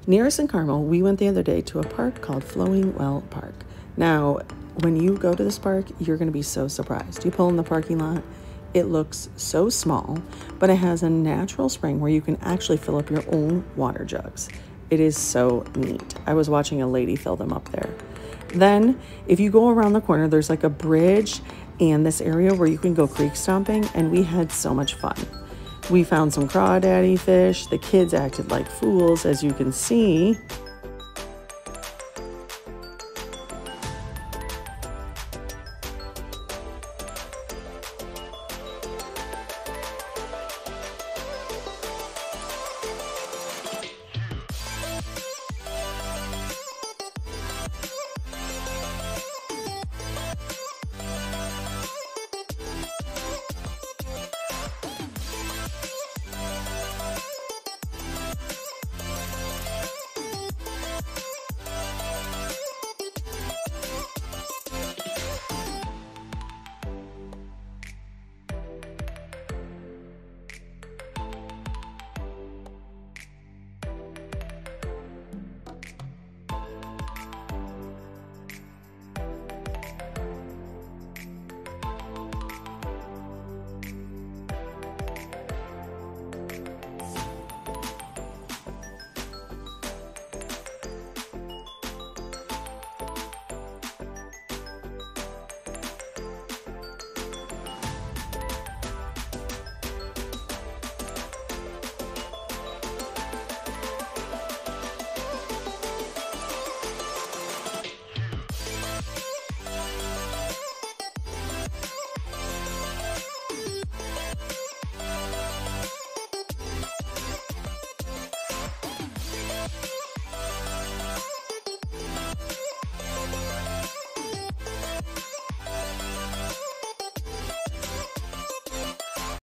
Near us in Carmel, we went the other day to a park called Flowing Well Park. Now, when you go to this park, you're going to be so surprised. You pull in the parking lot, it looks so small, but it has a natural spring where you can actually fill up your own water jugs. It is so neat. I was watching a lady fill them up there. Then, if you go around the corner, there's like a bridge and this area where you can go creek stomping, and we had so much fun. We found some crawdaddy fish. The kids acted like fools, as you can see.